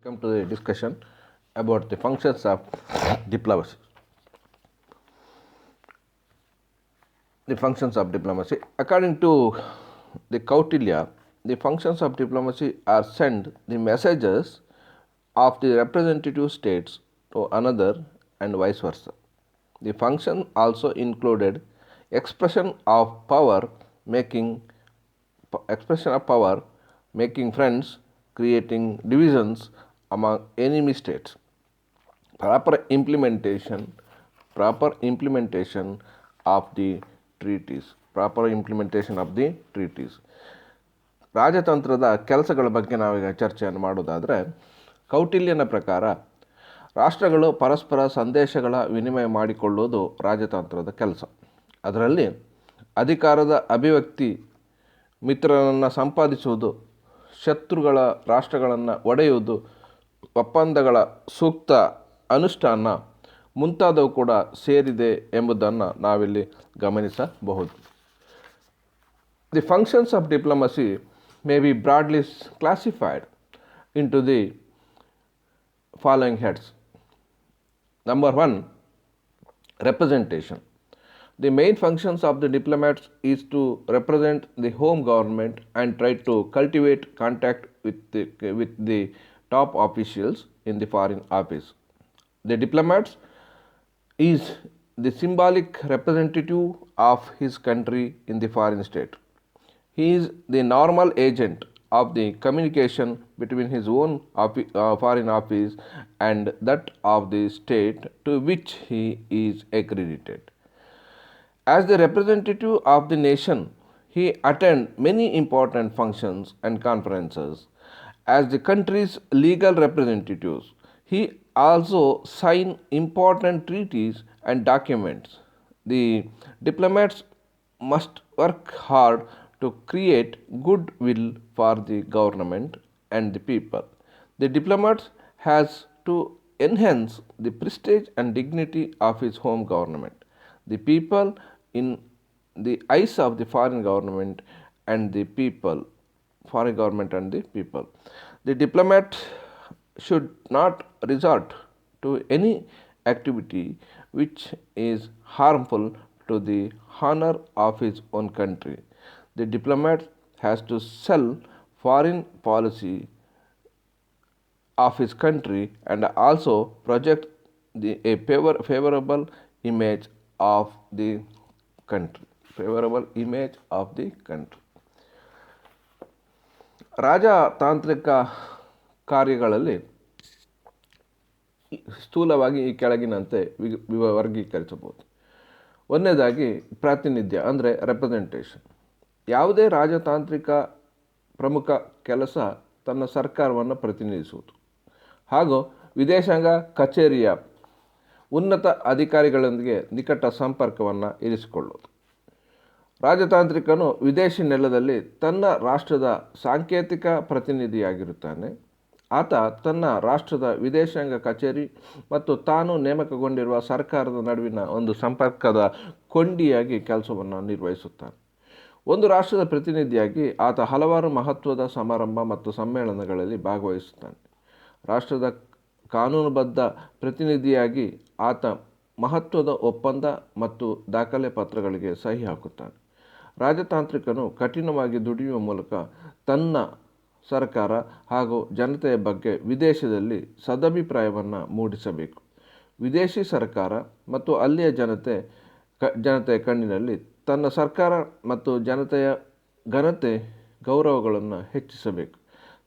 Come to the discussion about the functions of diplomacy. The functions of diplomacy. According to the Kautilya, the functions of diplomacy are send the messages of the representative states to another and vice versa. The function also included expression of power, making friends, creating divisions among enemy states. Proper implementation of the treaties. ರಾಜತಂತ್ರದ ಕೆಲಸಗಳ ಬಗ್ಗೆ ನಾವೀಗ ಚರ್ಚೆಯನ್ನು ಮಾಡೋದಾದರೆ, ಕೌಟಿಲ್ಯನ ಪ್ರಕಾರ ರಾಷ್ಟ್ರಗಳು ಪರಸ್ಪರ ಸಂದೇಶಗಳ ವಿನಿಮಯ ಮಾಡಿಕೊಳ್ಳುವುದು ರಾಜತಂತ್ರದ ಕೆಲಸ. ಅದರಲ್ಲಿ ಅಧಿಕಾರದ ಅಭಿವ್ಯಕ್ತಿ, ಮಿತ್ರರನ್ನು ಸಂಪಾದಿಸುವುದು, ಶತ್ರುಗಳ ರಾಷ್ಟ್ರಗಳನ್ನು ಒಡೆಯುವುದು, ಒಪ್ಪಂದಗಳ ಸೂಕ್ತ ಅನುಷ್ಠಾನ ಮುಂತಾದವು ಕೂಡ ಸೇರಿದೆ ಎಂಬುದನ್ನು ನಾವಿಲ್ಲಿ ಗಮನಿಸಬಹುದು. The functions of diplomacy may be broadly classified into the following heads. Number 1, representation. The main functions of the diplomats is to represent the home government and try to cultivate contact with the top officials in the foreign office. The diplomats is the symbolic representative of his country in the foreign state. He is the normal agent of the communication between his own foreign office and that of the state to which he is accredited. As the representative of the nation, he attends many important functions and conferences. As the country's legal representatives, he also signs important treaties and documents. The diplomats must work hard to create goodwill for the government and the people. The diplomat has to enhance the prestige and dignity of his home government, the people in the eyes of the foreign government and the people. The diplomat should not resort to any activity which is harmful to the honor of his own country. The diplomat has to sell foreign policy of his country and also project a favorable image of the country. ರಾಜತಾಂತ್ರಿಕ ಕಾರ್ಯಗಳಲ್ಲಿ ಸ್ಥೂಲವಾಗಿ ಈ ಕೆಳಗಿನಂತೆ ವರ್ಗೀಕರಿಸಬಹುದು. ಒಂದನೇದಾಗಿ ಪ್ರಾತಿನಿಧ್ಯ ಅಂದರೆ representation. ಯಾವುದೇ ರಾಜತಾಂತ್ರಿಕ ಪ್ರಮುಖ ಕೆಲಸ ತನ್ನ ಸರ್ಕಾರವನ್ನು ಪ್ರತಿನಿಧಿಸುವುದು ಹಾಗೂ ವಿದೇಶಾಂಗ ಕಚೇರಿಯ ಉನ್ನತ ಅಧಿಕಾರಿಗಳೊಂದಿಗೆ ನಿಕಟ ಸಂಪರ್ಕವನ್ನು ಇರಿಸಿಕೊಳ್ಳುವುದು. ರಾಜತಾಂತ್ರಿಕನು ವಿದೇಶಿ ನೆಲದಲ್ಲಿ ತನ್ನ ರಾಷ್ಟ್ರದ ಸಾಂಕೇತಿಕ ಪ್ರತಿನಿಧಿಯಾಗಿರುತ್ತಾನೆ. ಆತ ತನ್ನ ರಾಷ್ಟ್ರದ ವಿದೇಶಾಂಗ ಕಚೇರಿ ಮತ್ತು ತಾನು ನೇಮಕಗೊಂಡಿರುವ ಸರ್ಕಾರದ ನಡುವಿನ ಒಂದು ಸಂಪರ್ಕದ ಕೊಂಡಿಯಾಗಿ ಕೆಲಸವನ್ನು ನಿರ್ವಹಿಸುತ್ತಾನೆ. ಒಂದು ರಾಷ್ಟ್ರದ ಪ್ರತಿನಿಧಿಯಾಗಿ ಆತ ಹಲವಾರು ಮಹತ್ವದ ಸಮಾರಂಭ ಮತ್ತು ಸಮ್ಮೇಳನಗಳಲ್ಲಿ ಭಾಗವಹಿಸುತ್ತಾನೆ. ರಾಷ್ಟ್ರದ ಕಾನೂನುಬದ್ಧ ಪ್ರತಿನಿಧಿಯಾಗಿ ಆತ ಮಹತ್ವದ ಒಪ್ಪಂದ ಮತ್ತು ದಾಖಲೆ ಪತ್ರಗಳಿಗೆ ಸಹಿ ಹಾಕುತ್ತಾನೆ. ರಾಜತಾಂತ್ರಿಕನು ಕಠಿಣವಾಗಿ ದುಡಿಯುವ ಮೂಲಕ ತನ್ನ ಸರ್ಕಾರ ಹಾಗೂ ಜನತೆಯ ಬಗ್ಗೆ ವಿದೇಶದಲ್ಲಿ ಸದಭಿಪ್ರಾಯವನ್ನು ಮೂಡಿಸಬೇಕು. ವಿದೇಶಿ ಸರ್ಕಾರ ಮತ್ತು ಅಲ್ಲಿಯ ಜನತೆಯ ಕಣ್ಣಿನಲ್ಲಿ ತನ್ನ ಸರ್ಕಾರ ಮತ್ತು ಜನತೆಯ ಘನತೆ ಗೌರವಗಳನ್ನು ಹೆಚ್ಚಿಸಬೇಕು.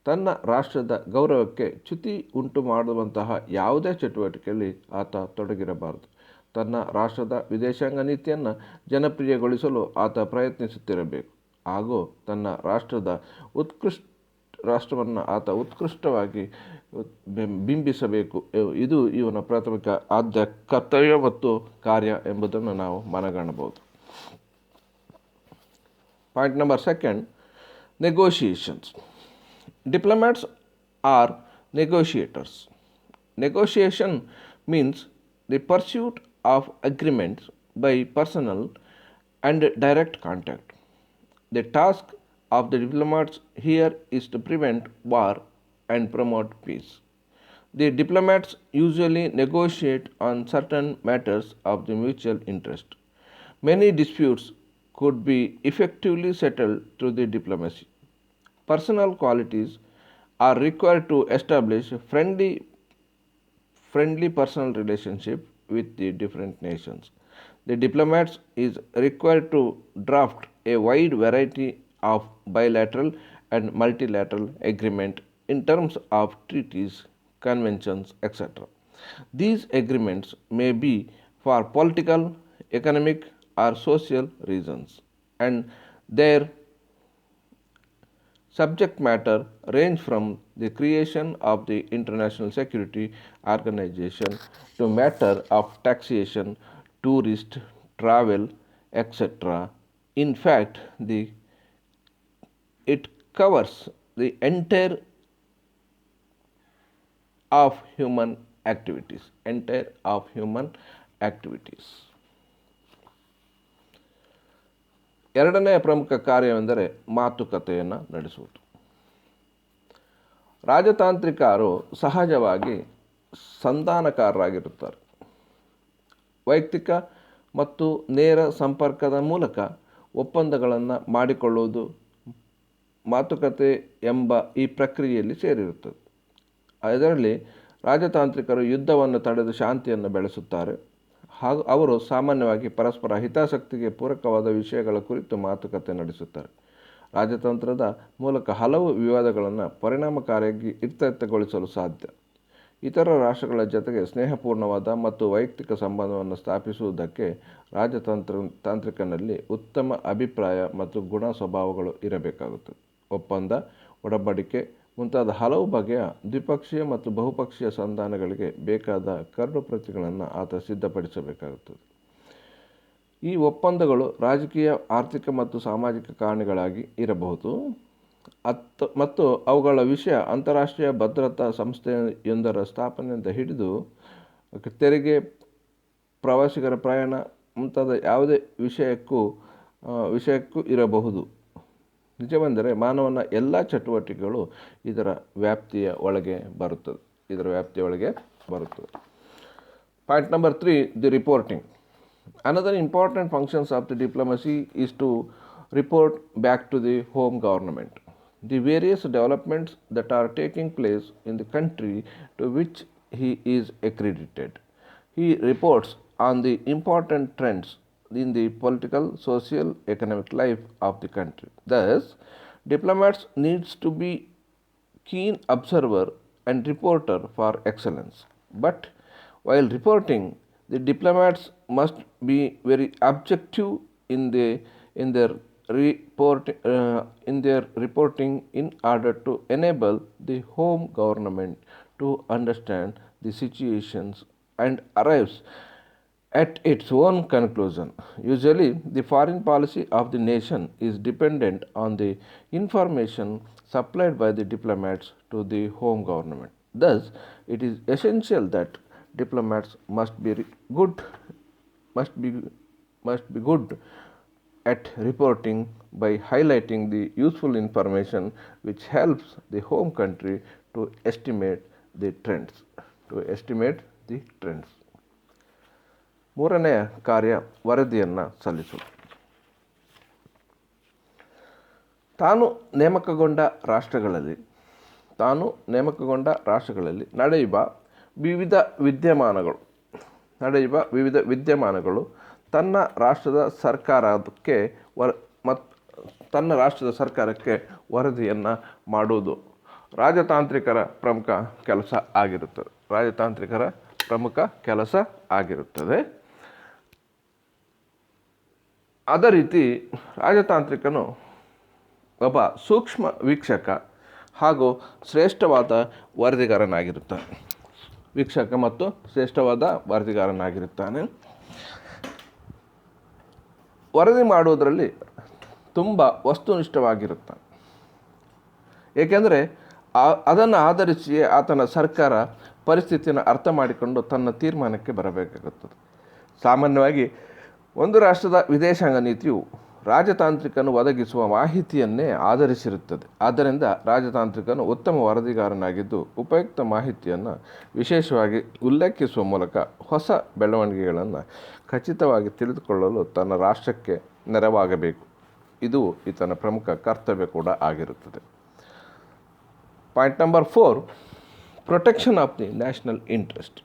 ತನ್ನ ರಾಷ್ಟ್ರದ ಗೌರವಕ್ಕೆ ಚ್ಯುತಿ ಉಂಟು ಮಾಡುವಂತಹ ಯಾವುದೇ ಚಟುವಟಿಕೆಯಲ್ಲಿ ಆತ ತೊಡಗಿರಬಾರದು. ತನ್ನ ರಾಷ್ಟ್ರದ ವಿದೇಶಾಂಗ ನೀತಿಯನ್ನು ಜನಪ್ರಿಯಗೊಳಿಸಲು ಆತ ಪ್ರಯತ್ನಿಸುತ್ತಿರಬೇಕು ಹಾಗೂ ತನ್ನ ರಾಷ್ಟ್ರವನ್ನು ಆತ ಉತ್ಕೃಷ್ಟವಾಗಿ ಬಿಂಬಿಸಬೇಕು. ಇದು ಇವನ ಪ್ರಾಥಮಿಕ ಆದ್ಯ ಕರ್ತವ್ಯ ಮತ್ತು ಕಾರ್ಯ ಎಂಬುದನ್ನು ನಾವು ಮನಗಾಣಬಹುದು. Point number 2, negotiations. Diplomats are negotiators. Negotiation means the pursuit of agreements by personal and direct contact. The task of the diplomats here is to prevent war and promote peace. The diplomats usually negotiate on certain matters of the mutual interest. Many disputes could be effectively settled through the diplomacy. Personal qualities are required to establish friendly personal relationship with the different nations. The diplomats is required to draft a wide variety of bilateral and multilateral agreement in terms of treaties, conventions, etc. These agreements may be for political, economic, or social reasons, and their subject matter range from the creation of the International Security Organization to matter of taxation, tourist travel, etc. In fact, it covers the of human entire of human activities. ಎರಡನೆಯ ಪ್ರಮುಖ ಕಾರ್ಯವೆಂದರೆ ಮಾತುಕತೆಯನ್ನು ನಡೆಸುವುದು. ರಾಜತಾಂತ್ರಿಕರು ಸಹಜವಾಗಿ ಸಂಧಾನಕಾರರಾಗಿರುತ್ತಾರೆ. ವೈಯಕ್ತಿಕ ಮತ್ತು ನೇರ ಸಂಪರ್ಕದ ಮೂಲಕ ಒಪ್ಪಂದಗಳನ್ನು ಮಾಡಿಕೊಳ್ಳುವುದು ಮಾತುಕತೆ ಎಂಬ ಈ ಪ್ರಕ್ರಿಯೆಯಲ್ಲಿ ಸೇರಿರುತ್ತದೆ. ಅದರಲ್ಲಿ ರಾಜತಾಂತ್ರಿಕರು ಯುದ್ಧವನ್ನು ತಡೆದು ಶಾಂತಿಯನ್ನು ಬೆಳೆಸುತ್ತಾರೆ ಹಾಗೂ ಅವರು ಸಾಮಾನ್ಯವಾಗಿ ಪರಸ್ಪರ ಹಿತಾಸಕ್ತಿಗೆ ಪೂರಕವಾದ ವಿಷಯಗಳ ಕುರಿತು ಮಾತುಕತೆ ನಡೆಸುತ್ತಾರೆ. ರಾಜತಂತ್ರದ ಮೂಲಕ ಹಲವು ವಿವಾದಗಳನ್ನು ಪರಿಣಾಮಕಾರಿಯಾಗಿ ಇತ್ಯರ್ಥಗೊಳಿಸಲು ಸಾಧ್ಯ. ಇತರ ರಾಷ್ಟ್ರಗಳ ಜೊತೆಗೆ ಸ್ನೇಹಪೂರ್ಣವಾದ ಮತ್ತು ವೈಯಕ್ತಿಕ ಸಂಬಂಧವನ್ನು ಸ್ಥಾಪಿಸುವುದಕ್ಕೆ ತಾಂತ್ರಿಕನಲ್ಲಿ ಉತ್ತಮ ಅಭಿಪ್ರಾಯ ಮತ್ತು ಗುಣ ಸ್ವಭಾವಗಳು ಇರಬೇಕಾಗುತ್ತದೆ. ಒಪ್ಪಂದ, ಒಡಂಬಡಿಕೆ ಮುಂತಾದ ಹಲವು ಬಗೆಯ ದ್ವಿಪಕ್ಷೀಯ ಮತ್ತು ಬಹುಪಕ್ಷೀಯ ಸಂಧಾನಗಳಿಗೆ ಬೇಕಾದ ಕರಡು ಪ್ರತಿಗಳನ್ನು ಆತ ಸಿದ್ಧಪಡಿಸಬೇಕಾಗುತ್ತದೆ. ಈ ಒಪ್ಪಂದಗಳು ರಾಜಕೀಯ, ಆರ್ಥಿಕ ಮತ್ತು ಸಾಮಾಜಿಕ ಕಾರಣಗಳಾಗಿ ಇರಬಹುದು ಮತ್ತು ಅವುಗಳ ವಿಷಯ ಅಂತಾರಾಷ್ಟ್ರೀಯ ಭದ್ರತಾ ಸಂಸ್ಥೆಯೊಂದರ ಸ್ಥಾಪನೆಯಿಂದ ಹಿಡಿದು ತೆರಿಗೆ, ಪ್ರವಾಸಿಗರ ಪ್ರಯಾಣ ಮುಂತಾದ ಯಾವುದೇ ವಿಷಯಕ್ಕೂ ಇರಬಹುದು. ನಿಜವೆಂದರೆ ಮಾನವನ ಎಲ್ಲ ಚಟುವಟಿಕೆಗಳು ಇದರ ವ್ಯಾಪ್ತಿಯ ಒಳಗೆ ಬರುತ್ತದೆ. Point number 3, the reporting. Another important functions of the diplomacy is to report back to the home government the various developments that are taking place in the country to which he is accredited. He reports on the important trends in the political, social, economic life of the country. Thus, diplomats needs to be keen observer and reporter for excellence. But while reporting, the diplomats must be very objective in their reporting in order to enable the home government to understand the situations and arrives at its own conclusion. Usually, the foreign policy of the nation is dependent on the information supplied by the diplomats to the home government. Thus, it is essential that diplomats must be good at reporting by highlighting the useful information which helps the home country to estimate the trends. ಮೂರನೆಯ ಕಾರ್ಯ ವರದಿಯನ್ನು ಸಲ್ಲಿಸುವುದು. ತಾನು ನೇಮಕಗೊಂಡ ರಾಷ್ಟ್ರಗಳಲ್ಲಿ ನಡೆಯುವ ವಿವಿಧ ವಿದ್ಯಮಾನಗಳು ತನ್ನ ರಾಷ್ಟ್ರದ ಸರ್ಕಾರಕ್ಕೆ ವರದಿಯನ್ನು ಮಾಡುವುದು ರಾಜತಾಂತ್ರಿಕರ ಪ್ರಮುಖ ಕೆಲಸ ಆಗಿರುತ್ತದೆ. ಅದೇ ರೀತಿ ರಾಜತಾಂತ್ರಿಕನು ಒಬ್ಬ ಸೂಕ್ಷ್ಮ ವೀಕ್ಷಕ ಹಾಗೂ ಶ್ರೇಷ್ಠವಾದ ವರದಿಗಾರನಾಗಿರುತ್ತಾನೆ. ವರದಿ ಮಾಡುವುದರಲ್ಲಿ ತುಂಬ ವಸ್ತುನಿಷ್ಠವಾಗಿರುತ್ತಾನೆ. ಏಕೆಂದರೆ ಅದನ್ನು ಆಧರಿಸಿಯೇ ಆತನ ಸರ್ಕಾರ ಪರಿಸ್ಥಿತಿಯನ್ನು ಅರ್ಥ ಮಾಡಿಕೊಂಡು ತನ್ನ ತೀರ್ಮಾನಕ್ಕೆ ಬರಬೇಕಾಗುತ್ತದೆ. ಸಾಮಾನ್ಯವಾಗಿ ಒಂದು ರಾಷ್ಟ್ರದ ವಿದೇಶಾಂಗ ನೀತಿಯು ರಾಜತಾಂತ್ರಿಕನು ಒದಗಿಸುವ ಮಾಹಿತಿಯನ್ನೇ ಆಧರಿಸಿರುತ್ತದೆ. ಆದ್ದರಿಂದ ರಾಜತಾಂತ್ರಿಕನು ಉತ್ತಮ ವರದಿಗಾರನಾಗಿದ್ದು ಉಪಯುಕ್ತ ಮಾಹಿತಿಯನ್ನು ವಿಶೇಷವಾಗಿ ಉಲ್ಲೇಖಿಸುವ ಮೂಲಕ ಹೊಸ ಬೆಳವಣಿಗೆಗಳನ್ನು ಖಚಿತವಾಗಿ ತಿಳಿದುಕೊಳ್ಳಲು ತನ್ನ ರಾಷ್ಟ್ರಕ್ಕೆ ನೆರವಾಗಬೇಕು. ಇದು ಈತನ ಪ್ರಮುಖ ಕರ್ತವ್ಯ ಕೂಡ ಆಗಿರುತ್ತದೆ. Point number 4, protection of the national interest.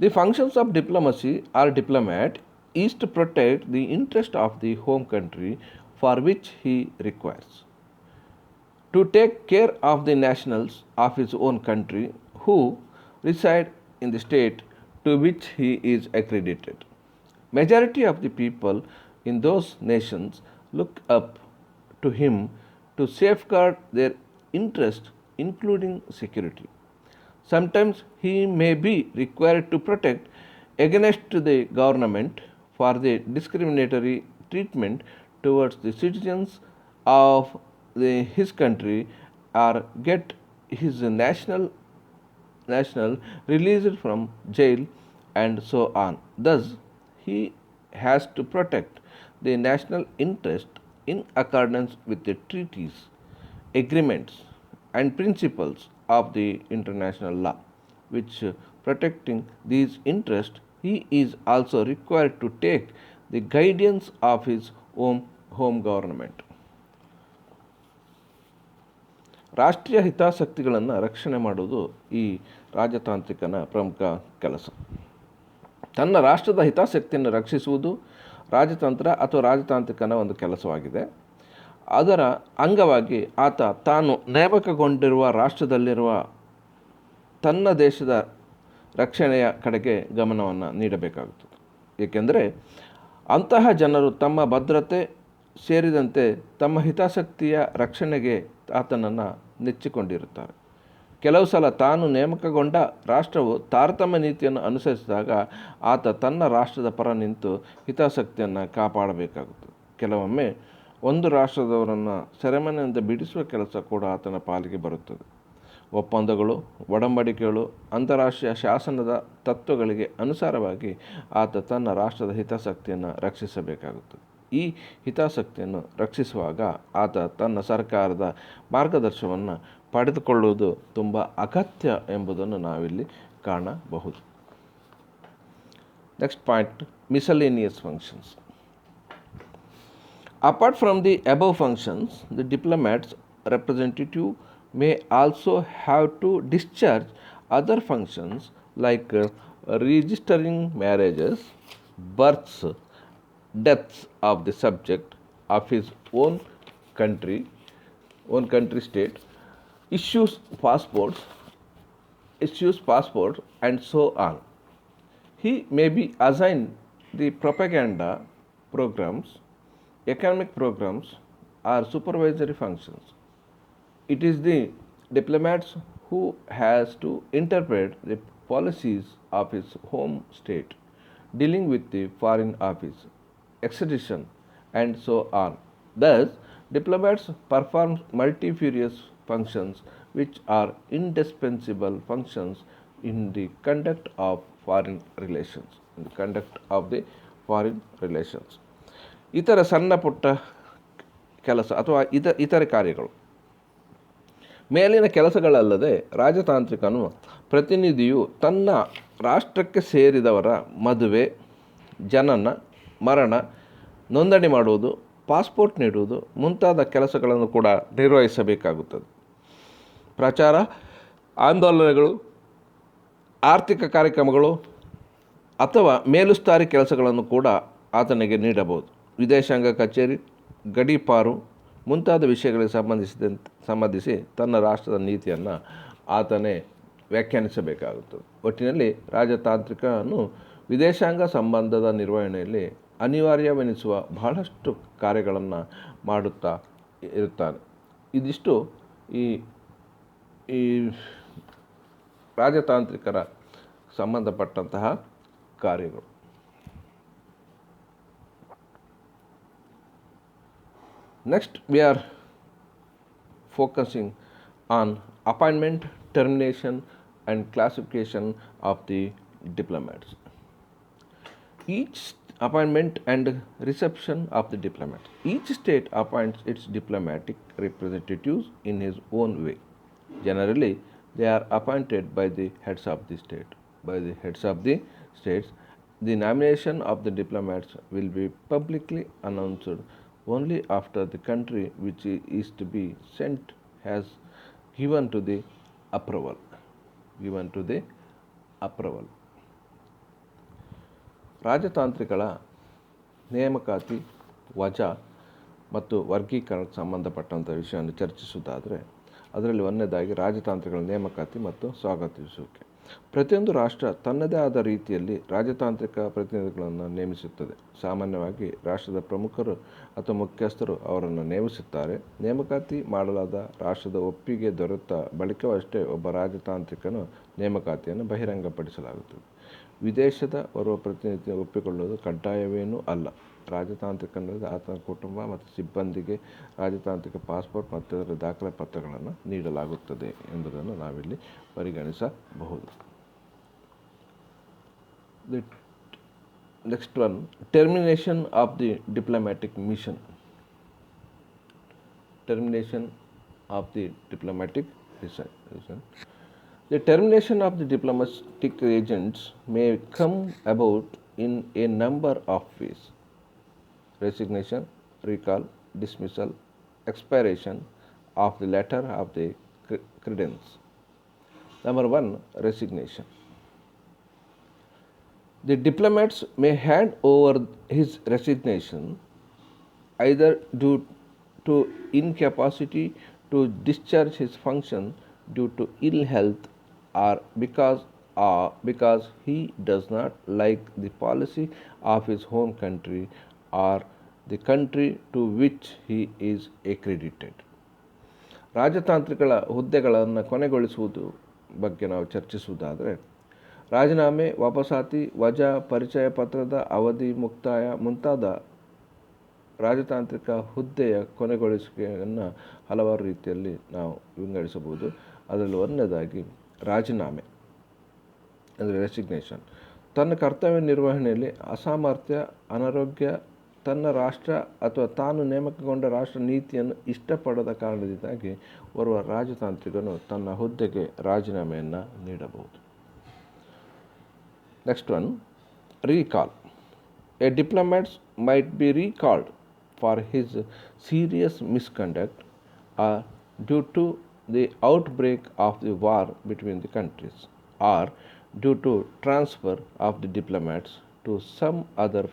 The functions of diplomacy or diplomat is to protect the interest of the home country for which he requires, to take care of the nationals of his own country who reside in the state to which he is accredited. Majority of the people in those nations look up to him to safeguard their interest, including security. Sometimes he may be required to protect against the government for the discriminatory treatment towards the citizens of his country or get his national released from jail and so on. Thus, he has to protect the national interest in accordance with the treaties, agreements, and principles of the international law. Which protecting these interests, he is also required to take the guidance of his home government. ರಾಷ್ಟ್ರೀಯ ಹಿತಾಸಕ್ತಿಗಳನ್ನು ರಕ್ಷಣೆ ಮಾಡುವುದು ಈ ರಾಜತಾಂತ್ರಿಕನ ಪ್ರಮುಖ ಕೆಲಸ. ತನ್ನ ರಾಷ್ಟ್ರದ ಹಿತಾಸಕ್ತಿಯನ್ನು ರಕ್ಷಿಸುವುದು ರಾಜತಂತ್ರ ಅಥವಾ ರಾಜತಾಂತ್ರಿಕನ ಒಂದು ಕೆಲಸವಾಗಿದೆ. ಅದರ ಅಂಗವಾಗಿ ಆತ ತಾನು ನೇಮಕಗೊಂಡಿರುವ ರಾಷ್ಟ್ರದಲ್ಲಿರುವ ತನ್ನ ದೇಶದ ರಕ್ಷಣೆಯ ಕಡೆಗೆ ಗಮನವನ್ನು ನೀಡಬೇಕಾಗುತ್ತದೆ. ಏಕೆಂದರೆ ಅಂತಹ ಜನರು ತಮ್ಮ ಭದ್ರತೆ ಸೇರಿದಂತೆ ತಮ್ಮ ಹಿತಾಸಕ್ತಿಯ ರಕ್ಷಣೆಗೆ ಆತನನ್ನು ನೆಚ್ಚಿಕೊಂಡಿರುತ್ತಾರೆ. ಕೆಲವು ಸಲ ತಾನು ನೇಮಕಗೊಂಡ ರಾಷ್ಟ್ರವು ತಾರತಮ್ಯ ನೀತಿಯನ್ನು ಅನುಸರಿಸಿದಾಗ ಆತ ತನ್ನ ರಾಷ್ಟ್ರದ ಪರ ನಿಂತು ಹಿತಾಸಕ್ತಿಯನ್ನು ಕಾಪಾಡಬೇಕಾಗುತ್ತದೆ. ಕೆಲವೊಮ್ಮೆ ಒಂದು ರಾಷ್ಟ್ರದವರನ್ನು ಸೆರೆಮನೆಯಿಂದ ಬಿಡಿಸುವ ಕೆಲಸ ಕೂಡ ಆತನ ಪಾಲಿಗೆ ಬರುತ್ತದೆ. ಒಪ್ಪಂದಗಳು, ಒಡಂಬಡಿಕೆಗಳು, ಅಂತಾರಾಷ್ಟ್ರೀಯ ಶಾಸನದ ತತ್ವಗಳಿಗೆ ಅನುಸಾರವಾಗಿ ಆತ ತನ್ನ ರಾಷ್ಟ್ರದ ಹಿತಾಸಕ್ತಿಯನ್ನು ರಕ್ಷಿಸಬೇಕಾಗುತ್ತದೆ. ಈ ಹಿತಾಸಕ್ತಿಯನ್ನು ರಕ್ಷಿಸುವಾಗ ಆತ ತನ್ನ ಸರ್ಕಾರದ ಮಾರ್ಗದರ್ಶನವನ್ನು ಪಡೆದುಕೊಳ್ಳುವುದು ತುಂಬ ಅಗತ್ಯ ಎಂಬುದನ್ನು ನಾವಿಲ್ಲಿ ಕಾಣಬಹುದು. Next point, miscellaneous functions. Apart from the above functions, the diplomat's representative may also have to discharge other functions like registering marriages, births, deaths of the subject of his own country state, issues passports, and so on. He may be assigned the propaganda programs, economic programs, or supervisory functions. It is the diplomats who has to interpret the policies of his home state, dealing with the foreign office, extradition, and so on. Thus, diplomats perform multifarious functions which are indispensable functions in the conduct of foreign relations. ಇತರ ಸಣ್ಣ ಪುಟ್ಟ ಕೆಲಸ ಅಥವಾ ಇತರೆ ಕಾರ್ಯಗಳು. ಮೇಲಿನ ಕೆಲಸಗಳಲ್ಲದೆ ರಾಜತಾಂತ್ರಿಕನು ಪ್ರತಿನಿಧಿಯು ತನ್ನ ರಾಷ್ಟ್ರಕ್ಕೆ ಸೇರಿದವರ ಮದುವೆ, ಜನನ, ಮರಣ, ನೋಂದಣಿ ಮಾಡುವುದು, ಪಾಸ್ಪೋರ್ಟ್ ನೀಡುವುದು ಮುಂತಾದ ಕೆಲಸಗಳನ್ನು ಕೂಡ ನಿರ್ವಹಿಸಬೇಕಾಗುತ್ತದೆ. ಪ್ರಚಾರ, ಆಂದೋಲನಗಳು, ಆರ್ಥಿಕ ಕಾರ್ಯಕ್ರಮಗಳು ಅಥವಾ ಮೇಲುಸ್ತುವಾರಿ ಕೆಲಸಗಳನ್ನು ಕೂಡ ಆತನಿಗೆ ನೀಡಬಹುದು. ವಿದೇಶಾಂಗ ಕಚೇರಿ, ಗಡೀಪಾರು ಮುಂತಾದ ವಿಷಯಗಳಿಗೆ ಸಂಬಂಧಿಸಿ ತನ್ನ ರಾಷ್ಟ್ರದ ನೀತಿಯನ್ನು ಆತನೇ ವ್ಯಾಖ್ಯಾನಿಸಬೇಕಾಗುತ್ತದೆ. ಒಟ್ಟಿನಲ್ಲಿ ರಾಜತಾಂತ್ರಿಕನು ವಿದೇಶಾಂಗ ಸಂಬಂಧದ ನಿರ್ವಹಣೆಯಲ್ಲಿ ಅನಿವಾರ್ಯವೆನಿಸುವ ಬಹಳಷ್ಟು ಕಾರ್ಯಗಳನ್ನು ಮಾಡುತ್ತಾ ಇರುತ್ತಾನೆ. ಇದಿಷ್ಟು ಈ ರಾಜತಾಂತ್ರಿಕರ ಸಂಬಂಧಪಟ್ಟಂತಹ ಕಾರ್ಯಗಳು. Next, we are focusing on appointment, termination, and classification of the diplomats. Each appointment and reception of the diplomat. Each state appoints its diplomatic representatives in his own way. Generally, they are appointed by the heads of the state. By the heads of the states, the nomination of the diplomats will be publicly announced only after the country which is to be sent has given to the approval. Given to the approval. ರಾಜತಾಂತ್ರಿಗಳ ನೇಮಕಾತಿ ವಜಾ ಮತ್ತು ವರ್ಗೀಕರಣಕ್ಕೆ ಸಂಬಂಧಪಟ್ಟಂಥ ವಿಷಯವನ್ನು ಚರ್ಚಿಸುವುದಾದರೆ ಅದರಲ್ಲಿ ಒಂದನೇದಾಗಿ ರಾಜತಾಂತ್ರಿಗಳ ನೇಮಕಾತಿ ಮತ್ತು ಸ್ವಾಗತಿಸುವಿಕೆ. ಪ್ರತಿಯೊಂದು ರಾಷ್ಟ್ರ ತನ್ನದೇ ಆದ ರೀತಿಯಲ್ಲಿ ರಾಜತಾಂತ್ರಿಕ ಪ್ರತಿನಿಧಿಗಳನ್ನು ನೇಮಿಸುತ್ತದೆ. ಸಾಮಾನ್ಯವಾಗಿ ರಾಷ್ಟ್ರದ ಪ್ರಮುಖರು ಅಥವಾ ಮುಖ್ಯಸ್ಥರು ಅವರನ್ನು ನೇಮಿಸುತ್ತಾರೆ. ನೇಮಕಾತಿ ಮಾಡಲಾದ ರಾಷ್ಟ್ರದ ಒಪ್ಪಿಗೆ ದೊರೆತ ಬಳಿಕವಷ್ಟೇ ಒಬ್ಬ ರಾಜತಾಂತ್ರಿಕನು ನೇಮಕಾತಿಯನ್ನು ಬಹಿರಂಗಪಡಿಸಲಾಗುತ್ತದೆ. ವಿದೇಶದ ಬರುವ ಪ್ರತಿನಿಧಿ ಒಪ್ಪಿಕೊಳ್ಳುವುದು ಕಡ್ಡಾಯವೇನೂ ಅಲ್ಲ. ರಾಜತಾಂತ್ರಿಕನಲ್ಲಿ ಆತನ ಕುಟುಂಬ ಮತ್ತು ಸಿಬ್ಬಂದಿಗೆ ರಾಜತಾಂತ್ರಿಕ ಪಾಸ್ಪೋರ್ಟ್ ಮತ್ತು ಅದರ ದಾಖಲೆ ಪತ್ರಗಳನ್ನು ನೀಡಲಾಗುತ್ತದೆ ಎಂಬುದನ್ನು ನಾವಿಲ್ಲಿ ಪರಿಗಣಿಸಬಹುದು. The next one, termination of the diplomatic mission. Termination of the diplomatic mission. The termination of the diplomatic agents may come about in a number of ways: resignation, recall, dismissal, expiration of the letter of the credence. Number 1, resignation. The diplomats may hand over his resignation either due to incapacity to discharge his function due to ill health or because he does not like the policy of his home country or the country to which he is accredited. ರಾಜತಾಂತ್ರಿಗಳ ಹುದ್ದೆಗಳನ್ನು ಕೊನೆಗೊಳಿಸುವುದು ಬಗ್ಗೆ ನಾವು ಚರ್ಚಿಸುವುದಾದರೆ ರಾಜೀನಾಮೆ, ವಾಪಸಾತಿ, ವಜಾ, ಪರಿಚಯ ಪತ್ರದ ಅವಧಿ ಮುಕ್ತಾಯ ಮುಂತಾದ ರಾಜತಾಂತ್ರಿಕ ಹುದ್ದೆಯ ಕೊನೆಗೊಳಿಸುವಿಕೆಯನ್ನು ಹಲವಾರು ರೀತಿಯಲ್ಲಿ ನಾವು ವಿಂಗಡಿಸಬಹುದು. ಅದರಲ್ಲಿ ಒಂದನೇದಾಗಿ ರಾಜೀನಾಮೆ ಅಂದರೆ ರೆಸಿಗ್ನೇಷನ್. ತನ್ನ ಕರ್ತವ್ಯ ನಿರ್ವಹಣೆಯಲ್ಲಿ ಅಸಾಮರ್ಥ್ಯ, ಅನಾರೋಗ್ಯ, ತನ್ನ ರಾಷ್ಟ್ರ ಅಥವಾ ತಾನು ನೇಮಕಗೊಂಡ ರಾಷ್ಟ್ರ ನೀತಿಯನ್ನು ಇಷ್ಟಪಡದ ಕಾರಣದಿಂದಾಗಿ ಓರ್ವ ರಾಜತಾಂತ್ರಿಕನು ತನ್ನ ಹುದ್ದೆಗೆ ರಾಜೀನಾಮೆಯನ್ನು ನೀಡಬಹುದು. Next one, recall. A diplomat might be recalled for his serious misconduct or due to the outbreak of the war between the countries or due to transfer of the diplomats to some other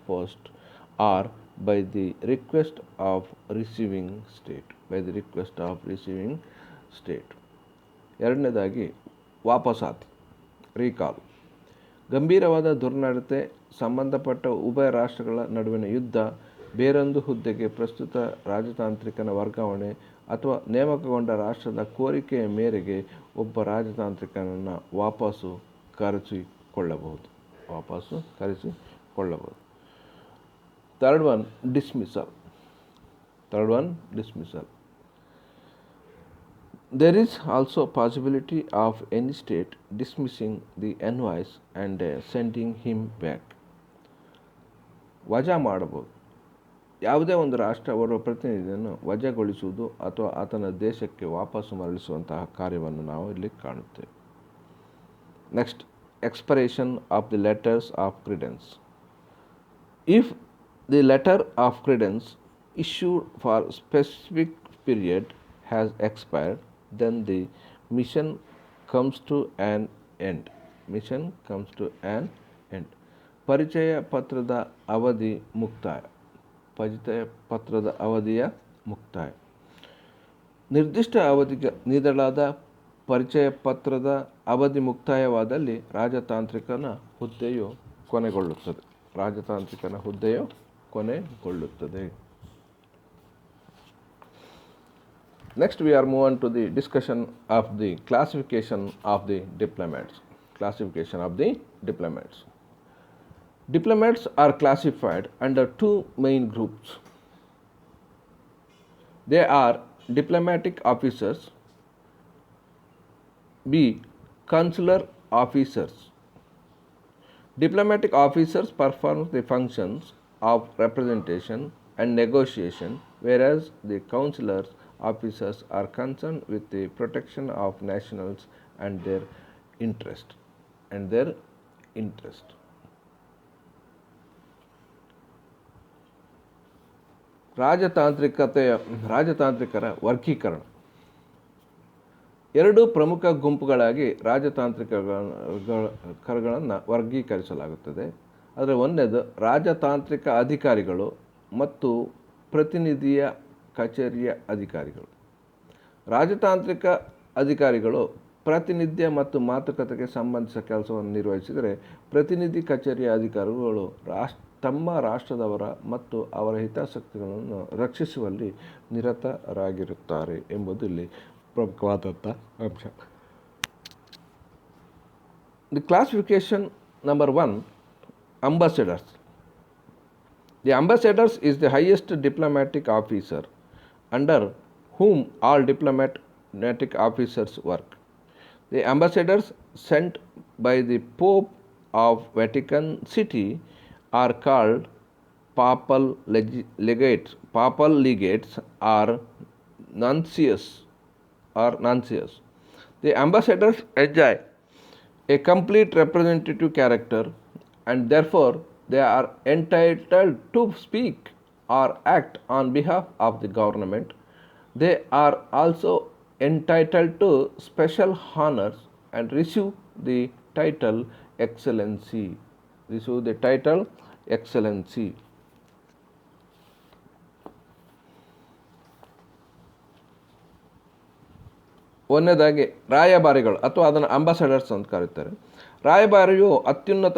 post or by the request of receiving state. ಎರಡನೇದಾಗಿ ವಾಪಸಾತಿ, recall. ಗಂಭೀರವಾದ ದುರ್ನಡತೆ, ಸಂಬಂಧಪಟ್ಟ ಉಭಯ ರಾಷ್ಟ್ರಗಳ ನಡುವಿನ ಯುದ್ಧ, ಬೇರೊಂದು ಹುದ್ದೆಗೆ ಪ್ರಸ್ತುತ ರಾಜತಾಂತ್ರಿಕನ ವರ್ಗಾವಣೆ ಅಥವಾ ನೇಮಕಗೊಂಡ ರಾಷ್ಟ್ರದ ಕೋರಿಕೆಯ ಮೇರೆಗೆ ಒಬ್ಬ ರಾಜತಾಂತ್ರಿಕನನ್ನು ವಾಪಸ್ಸು ಕರೆಸಿಕೊಳ್ಳಬಹುದು. Third one, dismissal. There is also possibility of any state dismissing the envoy and sending him back. ವಜಾ ಮಾಡಬಹುದು. ಯಾವುದೇ ಒಂದು ರಾಷ್ಟ್ರ ಓರ್ವ ಪ್ರತಿನಿಧಿಯನ್ನು ವಜಾಗೊಳಿಸುವುದು ಅಥವಾ ಆತನ ದೇಶಕ್ಕೆ ವಾಪಸ್ಸು ಮರಳಿಸುವಂತಹ ಕಾರ್ಯವನ್ನು ನಾವು ಇಲ್ಲಿ ಕಾಣುತ್ತೇವೆ. Next, expiration of the letters of credence. If the letter of credence issued for specific period has expired, then the mission comes to an end. ಪರಿಚಯ ಪತ್ರದ ಅವಧಿ ಮುಕ್ತಾಯ. ನಿರ್ದಿಷ್ಟ ಅವಧಿಗೆ ನೀಡಲಾದ ಪರಿಚಯ ಪತ್ರದ ಅವಧಿ ಮುಕ್ತಾಯವಾದಲ್ಲಿ ರಾಜತಾಂತ್ರಿಕನ ಹುದ್ದೆಯು ಕೊನೆಗೊಳ್ಳುತ್ತದೆ. Next we are moving to the discussion of the classification of the diplomats. Diplomats are classified under two main groups. They are diplomatic officers, B. Consular officers. Diplomatic officers perform the functions of representation and negotiation, whereas the consular officers are concerned with the protection of nationals and their interest and their interest. ರಾಜತಾಂತ್ರಿಕರ ವರ್ಗೀಕರಣ. ಎರಡು ಪ್ರಮುಖ ಗುಂಪುಗಳಾಗಿ ರಾಜತಾಂತ್ರಿಕಗಳನ್ನು ವರ್ಗೀಕರಿಸಲಾಗುತ್ತದೆ. ಅದರ ಒಂದನೇದು ರಾಜತಾಂತ್ರಿಕ ಅಧಿಕಾರಿಗಳು ಮತ್ತು ಪ್ರತಿನಿಧಿಯ ಕಚೇರಿಯ ಅಧಿಕಾರಿಗಳು. ರಾಜತಾಂತ್ರಿಕ ಅಧಿಕಾರಿಗಳು ಪ್ರಾತಿನಿಧ್ಯ ಮತ್ತು ಮಾತುಕತೆಗೆ ಸಂಬಂಧಿಸಿದ ಕೆಲಸವನ್ನು ನಿರ್ವಹಿಸಿದರೆ, ಪ್ರತಿನಿಧಿ ಕಚೇರಿಯ ಅಧಿಕಾರಿಗಳು ತಮ್ಮ ರಾಷ್ಟ್ರದವರ ಮತ್ತು ಅವರ ಹಿತಾಸಕ್ತಿಗಳನ್ನು ರಕ್ಷಿಸುವಲ್ಲಿ ನಿರತರಾಗಿರುತ್ತಾರೆ ಎಂಬುದು ಇಲ್ಲಿ ಪ್ರಮುಖವಾದಂಥ ಅಂಶ. The classification number 1, ambassadors. The ambassadors is the highest diplomatic officer under whom all diplomatic officers work. The ambassadors sent by the Pope of Vatican City are called papal legates or nuncios. The ambassadors enjoy a complete representative character, and therefore they are entitled to speak or act on behalf of the government. They are also entitled to special honors and receive the title Excellency. ಒಂದನೇದಾಗಿ ರಾಯಭಾರಿಗಳು ಅಥವಾ ಅದನ್ನು ambassadors ಅಂತ ಕರೀತಾರೆ. ರಾಯಭಾರಿಯು ಅತ್ಯುನ್ನತ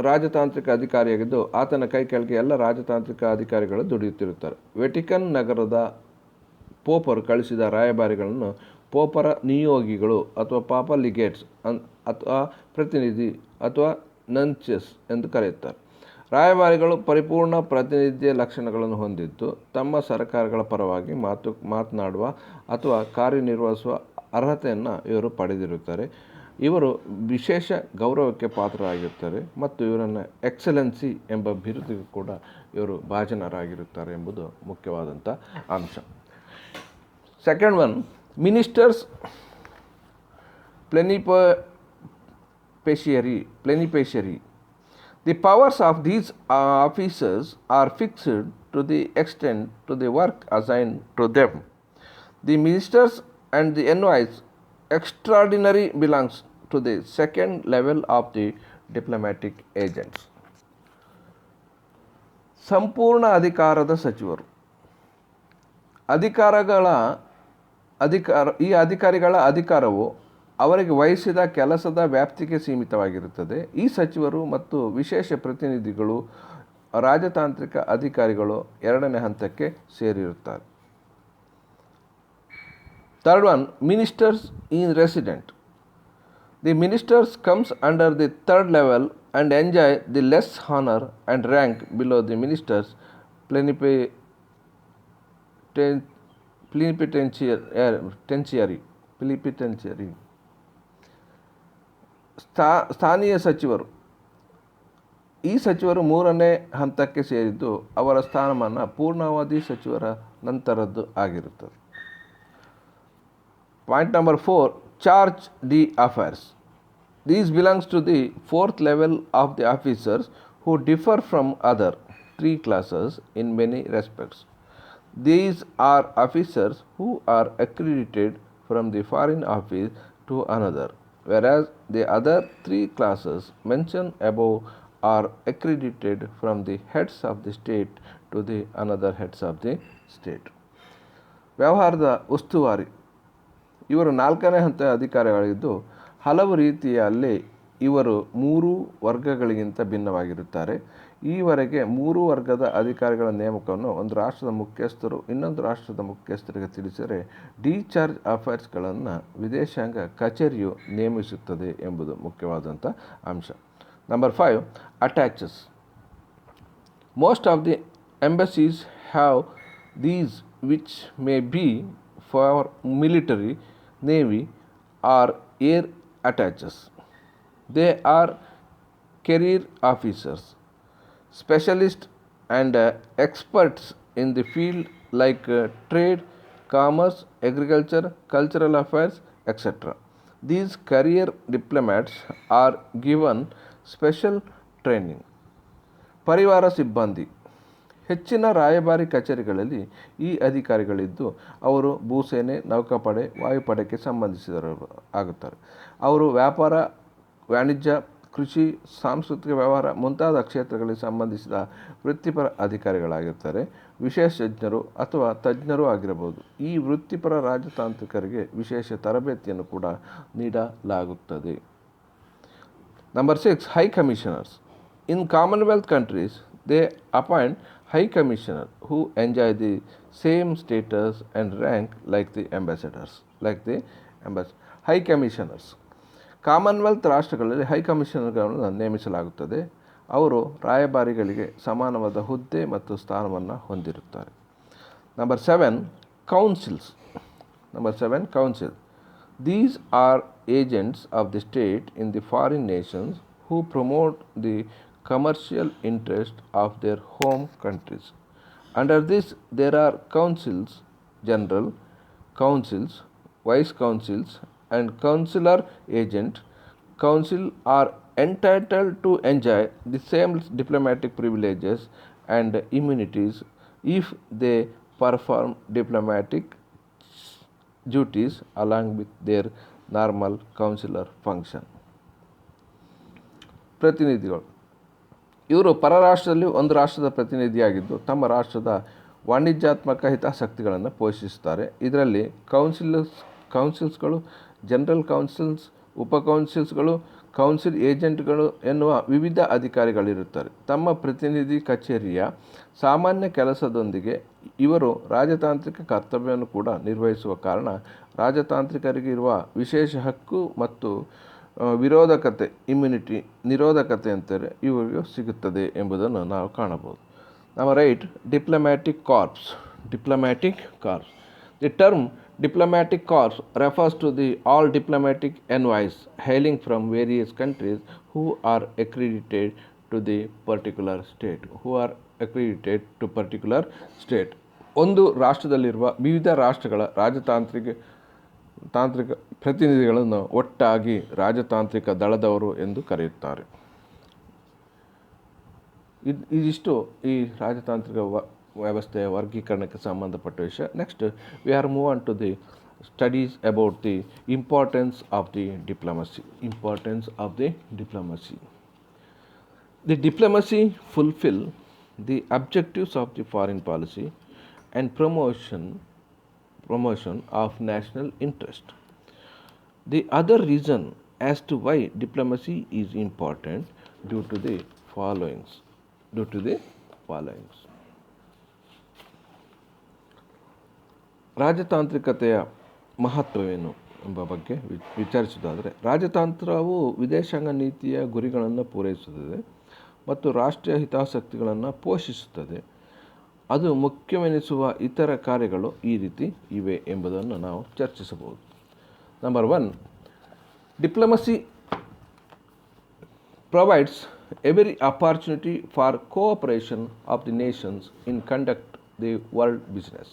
ರಾಜತಾಂತ್ರಿಕ ಅಧಿಕಾರಿಯಾಗಿದ್ದು, ಆತನ ಕೈ ಕೆಳಗೆ ಎಲ್ಲ ರಾಜತಾಂತ್ರಿಕ ಅಧಿಕಾರಿಗಳು ದುಡಿಯುತ್ತಿರುತ್ತಾರೆ. ವೆಟಿಕನ್ ನಗರದ ಪೋಪರು ಕಳಿಸಿದ ರಾಯಭಾರಿಗಳನ್ನು ಪೋಪರ ನಿಯೋಗಿಗಳು ಅಥವಾ ಪಾಪಲ್ ಲಿಗೇಟ್ಸ್ ಅಥವಾ ಪ್ರತಿನಿಧಿ ಅಥವಾ ನನ್ಚಿಯಸ್ ಎಂದು ಕರೆಯುತ್ತಾರೆ. ರಾಯಭಾರಿಗಳು ಪರಿಪೂರ್ಣ ಪ್ರಾತಿನಿಧ್ಯ ಲಕ್ಷಣಗಳನ್ನು ಹೊಂದಿದ್ದು, ತಮ್ಮ ಸರ್ಕಾರಗಳ ಪರವಾಗಿ ಮಾತನಾಡುವ ಅಥವಾ ಕಾರ್ಯನಿರ್ವಹಿಸುವ ಅರ್ಹತೆಯನ್ನು ಇವರು ಪಡೆದಿರುತ್ತಾರೆ. ಇವರು ವಿಶೇಷ ಗೌರವಕ್ಕೆ ಪಾತ್ರರಾಗಿರುತ್ತಾರೆ ಮತ್ತು ಇವರನ್ನು ಎಕ್ಸಲೆನ್ಸಿ ಎಂಬ ಬಿರುದಿಗೂ ಕೂಡ ಇವರು ಭಾಜನರಾಗಿರುತ್ತಾರೆ ಎಂಬುದು ಮುಖ್ಯವಾದಂಥ ಅಂಶ. Second one, ministers plenipotentiary. The powers of these officers are fixed to the extent to the work assigned to them. The ministers and the envoys extraordinary belongs to the second level of the diplomatic agents. ಸಂಪೂರ್ಣ ಅಧಿಕಾರದ ಸಚಿವರು. ಈ ಅಧಿಕಾರಿಗಳ ಅಧಿಕಾರವು ಅವರಿಗೆ ವಹಿಸಿದ ಕೆಲಸದ ವ್ಯಾಪ್ತಿಗೆ ಸೀಮಿತವಾಗಿರುತ್ತದೆ. ಈ ಸಚಿವರು ಮತ್ತು ವಿಶೇಷ ಪ್ರತಿನಿಧಿಗಳು ರಾಜತಾಂತ್ರಿಕ ಅಧಿಕಾರಿಗಳು ಎರಡನೇ ಹಂತಕ್ಕೆ ಸೇರಿರುತ್ತಾರೆ. Third one, ministers in resident. The ministers comes under the third level and enjoy the less honor and rank below the ministers plenipotentiary. ಸ್ಥಾನೀಯ ಸಚಿವರು. ಈ ಸಚಿವರು ಮೂರನೇ ಹಂತಕ್ಕೆ ಸೇರಿದ್ದು, ಅವರ ಸ್ಥಾನಮಾನ ಪೂರ್ಣಾವಧಿ ಸಚಿವರ ನಂತರದ್ದು ಆಗಿರುತ್ತದೆ. Point number 4, charge the affairs. These belongs to the fourth level of the officers who differ from other three classes in many respects. These are officers who are accredited from the foreign office to another, whereas the other three classes mentioned above are accredited from the heads of the state to the another heads of the state. ವ್ಯವಹಾರದ ಉಸ್ತುವಾರಿ. ಇವರು ನಾಲ್ಕನೇ ಹಂತ ಅಧಿಕಾರಿಗಳಿದ್ದು, ಹಲವು ರೀತಿಯಲ್ಲಿ ಇವರು ಮೂರು ವರ್ಗಗಳಿಗಿಂತ ಭಿನ್ನವಾಗಿರುತ್ತಾರೆ. ಈವರೆಗೆ ಮೂರು ವರ್ಗದ ಅಧಿಕಾರಿಗಳ ನೇಮಕವನ್ನು ಒಂದು ರಾಷ್ಟ್ರದ ಮುಖ್ಯಸ್ಥರು ಇನ್ನೊಂದು ರಾಷ್ಟ್ರದ ಮುಖ್ಯಸ್ಥರಿಗೆ ತಿಳಿಸಿದರೆ, ಡಿಚಾರ್ಜ್ ಅಫೇರ್ಸ್ಗಳನ್ನು ವಿದೇಶಾಂಗ ಕಚೇರಿಯು ನೇಮಿಸುತ್ತದೆ ಎಂಬುದು ಮುಖ್ಯವಾದಂಥ ಅಂಶ. Number 5, attaches. Most of the embassies have these which may be for military, navy or air attaches. They are career officers, specialists and experts in the field like trade, commerce, agriculture, cultural affairs, etc. These career diplomats are given special training. ಪರಿವಾರ ಸಿಬ್ಬಂದಿ ಹೆಚ್ಚಿನ ರಾಯಭಾರಿ ಕಚೇರಿಗಳಲ್ಲಿ ಈ ಅಧಿಕಾರಿಗಳಿದ್ದು ಅವರು ಭೂಸೇನೆ, ನೌಕಾಪಡೆ, ವಾಯುಪಡೆಗೆ ಸಂಬಂಧಿಸಿದವರು ಆಗುತ್ತಾರೆ. ಅವರು ವ್ಯಾಪಾರ, ವಾಣಿಜ್ಯ, ಕೃಷಿ, ಸಾಂಸ್ಕೃತಿಕ ವ್ಯವಹಾರ ಮುಂತಾದ ಕ್ಷೇತ್ರಗಳಿಗೆ ಸಂಬಂಧಿಸಿದ ವೃತ್ತಿಪರ ಅಧಿಕಾರಿಗಳಾಗಿರ್ತಾರೆ. ವಿಶೇಷಜ್ಞರು ಅಥವಾ ತಜ್ಞರೂ ಆಗಿರಬಹುದು. ಈ ವೃತ್ತಿಪರ ರಾಜತಾಂತ್ರಿಕರಿಗೆ ವಿಶೇಷ ತರಬೇತಿಯನ್ನು ಕೂಡ ನೀಡಲಾಗುತ್ತದೆ. Number 6, High Commissioners. In Commonwealth countries, they appoint High Commissioner who enjoy the same status and rank like the ambassadors. High Commissioners. Commonwealth ರಾಷ್ಟ್ರಗಳಲ್ಲಿ ಹೈ ಕಮಿಷನರ್ಗಳನ್ನು ನೇಮಿಸಲಾಗುತ್ತದೆ. ಅವರು ರಾಯಭಾರಿಗಳಿಗೆ ಸಮಾನವಾದ ಹುದ್ದೆ ಮತ್ತು ಸ್ಥಾನವನ್ನು ಹೊಂದಿರುತ್ತಾರೆ. Number 7, Councils. Council. These are agents of the state in the foreign nations who promote the commercial interest of their home countries. Under this, there are councils, general, councils, vice councils, and consular agent. Council are entitled to enjoy the same diplomatic privileges and immunities if they perform diplomatic duties along with their normal consular function. ಪ್ರತಿನಿಧಿಗಳು ಇವರು ಪರರಾಷ್ಟ್ರದಲ್ಲಿ ಒಂದು ರಾಷ್ಟ್ರದ ಪ್ರತಿನಿಧಿಯಾಗಿದ್ದು ತಮ್ಮ ರಾಷ್ಟ್ರದ ವಾಣಿಜ್ಯಾತ್ಮಕ ಹಿತಾಸಕ್ತಿಗಳನ್ನು ಪೋಷಿಸುತ್ತಾರೆ. ಇದರಲ್ಲಿ ಕೌನ್ಸಿಲ್ಸ್ಗಳು, general councils, ಉಪ ಕೌನ್ಸಿಲ್ಸ್ಗಳು, council ಏಜೆಂಟ್ಗಳು ಎನ್ನುವ ವಿವಿಧ ಅಧಿಕಾರಿಗಳಿರುತ್ತಾರೆ. ತಮ್ಮ ಪ್ರತಿನಿಧಿ ಕಚೇರಿಯ ಸಾಮಾನ್ಯ ಕೆಲಸದೊಂದಿಗೆ ಇವರು ರಾಜತಾಂತ್ರಿಕ ಕರ್ತವ್ಯವನ್ನು ಕೂಡ ನಿರ್ವಹಿಸುವ ಕಾರಣ ರಾಜತಾಂತ್ರಿಕರಿಗೆ ಇರುವ ವಿಶೇಷ ಹಕ್ಕು ಮತ್ತು ನಿರೋಧಕತೆ ಅಂತಾರೆ ಇವರಿಗೆ ಸಿಗುತ್ತದೆ ಎಂಬುದನ್ನು ನಾವು ಕಾಣಬಹುದು. Number 8, Diplomatic Corps. The term diplomatic corps refers to all diplomatic envoys hailing from various countries who are accredited to the particular state. ಒಂದು ರಾಷ್ಟ್ರದಲ್ಲಿರುವ ವಿವಿಧ ರಾಷ್ಟ್ರಗಳ ತಾಂತ್ರಿಕ ಪ್ರತಿನಿಧಿಗಳನ್ನು ಒಟ್ಟಾಗಿ ರಾಜತಾಂತ್ರಿಕ ದಳದವರು ಎಂದು ಕರೆಯುತ್ತಾರೆ. ಇದಿಷ್ಟು ಈ ರಾಜತಾಂತ್ರಿಕ ವ್ಯವಸ್ಥೆಯ ವರ್ಗೀಕರಣಕ್ಕೆ ಸಂಬಂಧಪಟ್ಟ ವಿಷಯ. Next we are move on to the studies about the importance of the diplomacy. The diplomacy fulfill the objectives of the foreign policy and promotion of national interest. The other reason as to why diplomacy is important due to the followings. ರಾಜತಾಂತ್ರಿಕತೆಯ ಮಹತ್ವವೇನು ಎಂಬ ಬಗ್ಗೆ ವಿಚಾರಿಸುವುದಾದರೆ, ರಾಜತಾಂತ್ರವು ವಿದೇಶಾಂಗ ನೀತಿಯ ಗುರಿಗಳನ್ನು ಪೂರೈಸುತ್ತದೆ ಮತ್ತು ರಾಷ್ಟ್ರೀಯ ಹಿತಾಸಕ್ತಿಗಳನ್ನು ಪೋಷಿಸುತ್ತದೆ. ಅದು ಮುಖ್ಯವೆನಿಸುವ ಇತರ ಕಾರ್ಯಗಳು ಈ ರೀತಿ ಇವೆ ಎಂಬುದನ್ನು ನಾವು ಚರ್ಚಿಸಬಹುದು. Number 1, diplomacy provides every opportunity for cooperation of the nations in conduct the world business.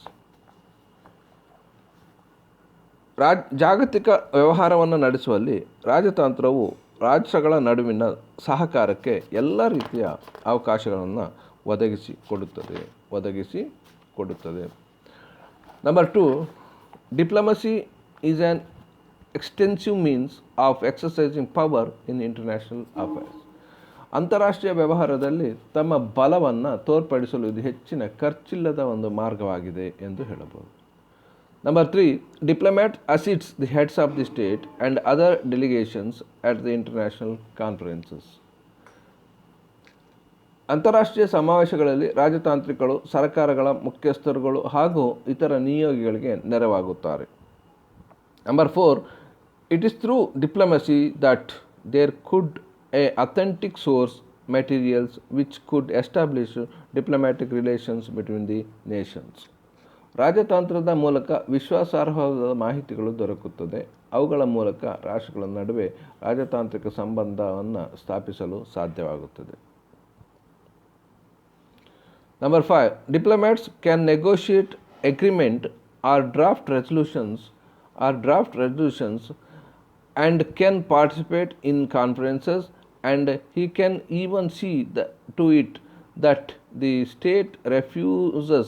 ಜಾಗತಿಕ ವ್ಯವಹಾರವನ್ನು ನಡೆಸುವಲ್ಲಿ ರಾಜತಾಂತ್ರವು ರಾಷ್ಟ್ರಗಳ ನಡುವಿನ ಸಹಕಾರಕ್ಕೆ ಎಲ್ಲ ರೀತಿಯ ಅವಕಾಶಗಳನ್ನು ಒದಗಿಸಿಕೊಡುತ್ತದೆ. Number 2, diplomacy is an extensive means of exercising power in international affairs. ಅಂತಾರಾಷ್ಟ್ರೀಯ ವ್ಯವಹಾರದಲ್ಲಿ ತಮ್ಮ ಬಲವನ್ನು ತೋರ್ಪಡಿಸಲು ಇದು ಹೆಚ್ಚಿನ ಖರ್ಚಿಲ್ಲದ ಒಂದು ಮಾರ್ಗವಾಗಿದೆ ಎಂದು ಹೇಳಬಹುದು. Number 3, diplomat assists the heads of the state and other delegations at the international conferences. ಅಂತಾರಾಷ್ಟ್ರೀಯ ಸಮಾವೇಶಗಳಲ್ಲಿ ರಾಜತಾಂತ್ರಿಕರು, ಸರ್ಕಾರಗಳ ಮುಖ್ಯಸ್ಥರುಗಳು ಹಾಗೂ ಇತರ ನಿಯೋಗಿಗಳಿಗೆ ನೆರವಾಗುತ್ತಾರೆ. Number 4, it is through diplomacy that there could a authentic source materials which could establish diplomatic relations between the nations. ರಾಜತಾಂತ್ರದ ಮೂಲಕ ವಿಶ್ವಾಸಾರ್ಹವಾದ ಮಾಹಿತಿಗಳು ದೊರಕುತ್ತದೆ ಅವುಗಳ ಮೂಲಕ ರಾಷ್ಟ್ರಗಳ ನಡುವೆ ರಾಜತಾಂತ್ರಿಕ ಸಂಬಂಧವನ್ನು ಸ್ಥಾಪಿಸಲು ಸಾಧ್ಯವಾಗುತ್ತದೆ. Number 5. Diplomats can negotiate agreement or draft resolutions and can participate in conferences, and he can even see to it that the state refuses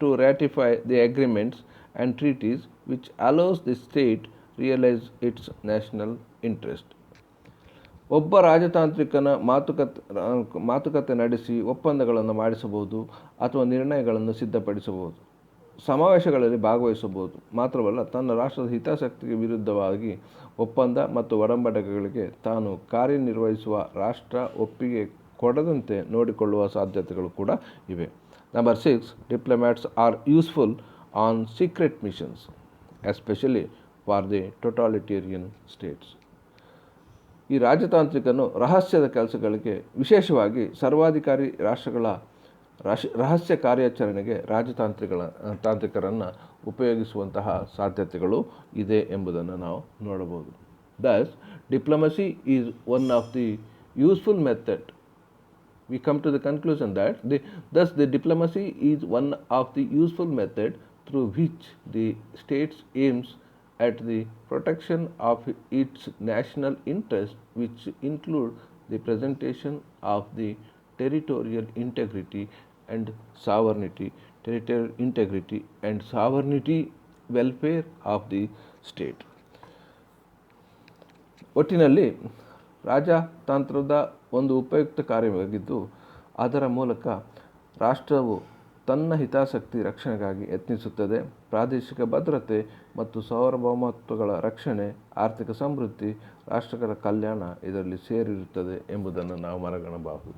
to ratify the agreements and treaties which allows the state realize its national interest. ಒಬ್ಬ ರಾಜತಾಂತ್ರಿಕನ ಮಾತುಕತೆ ನಡೆಸಿ ಒಪ್ಪಂದಗಳನ್ನು ಮಾಡಿಸಬಹುದು ಅಥವಾ ನಿರ್ಣಯಗಳನ್ನು ಸಿದ್ಧಪಡಿಸಬಹುದು, ಸಮಾವೇಶಗಳಲ್ಲಿ ಭಾಗವಹಿಸಬಹುದು. ಮಾತ್ರವಲ್ಲ, ತನ್ನ ರಾಷ್ಟ್ರದ ಹಿತಾಸಕ್ತಿಗೆ ವಿರುದ್ಧವಾಗಿ ಒಪ್ಪಂದ ಮತ್ತು ಒಡಂಬಡಿಕೆಗಳಿಗೆ ತಾನು ಕಾರ್ಯನಿರ್ವಹಿಸುವ ರಾಷ್ಟ್ರ ಒಪ್ಪಿಗೆ ಕೊಡದಂತೆ ನೋಡಿಕೊಳ್ಳುವ ಸಾಧ್ಯತೆಗಳು ಕೂಡ ಇವೆ. Number 6. Diplomats are useful on secret missions, especially for the totalitarian states. ಈ ರಾಜತಾಂತ್ರಿಕನು ರಹಸ್ಯದ ಕೆಲಸಗಳಿಗೆ, ವಿಶೇಷವಾಗಿ ಸರ್ವಾಧಿಕಾರಿ ರಾಷ್ಟ್ರಗಳ ರಹಸ್ಯ ಕಾರ್ಯಾಚರಣೆಗೆ ತಾಂತ್ರಿಕರನ್ನು ಉಪಯೋಗಿಸುವಂತಹ ಸಾಧ್ಯತೆಗಳು ಇದೆ ಎಂಬುದನ್ನು ನಾವು ನೋಡಬಹುದು. Thus, diplomacy is one of the useful method. We come to the conclusion that the diplomacy is one of the useful method through which the states aims at the protection of its national interests, which include the preservation of the territorial integrity and sovereignty, welfare of the state. ಒಟ್ಟಿನಲ್ಲಿ ರಾಜತಾಂತ್ರದ ಒಂದು ಉಪಯುಕ್ತ ಕಾರ್ಯವಾಗಿದ್ದು, ಅದರ ಮೂಲಕ ರಾಷ್ಟ್ರವು ತನ್ನ ಹಿತಾಸಕ್ತಿ ರಕ್ಷಣೆಗಾಗಿ ಯತ್ನಿಸುತ್ತದೆ. ಪ್ರಾದೇಶಿಕ ಭದ್ರತೆ ಮತ್ತು ಸಾರ್ವಭೌಮತ್ವಗಳ ರಕ್ಷಣೆ, ಆರ್ಥಿಕ ಸಮೃದ್ಧಿ, ರಾಷ್ಟ್ರಗಳ ಕಲ್ಯಾಣ ಇದರಲ್ಲಿ ಸೇರಿರುತ್ತದೆ ಎಂಬುದನ್ನು ನಾವು ಮನಗಣಬಹುದು.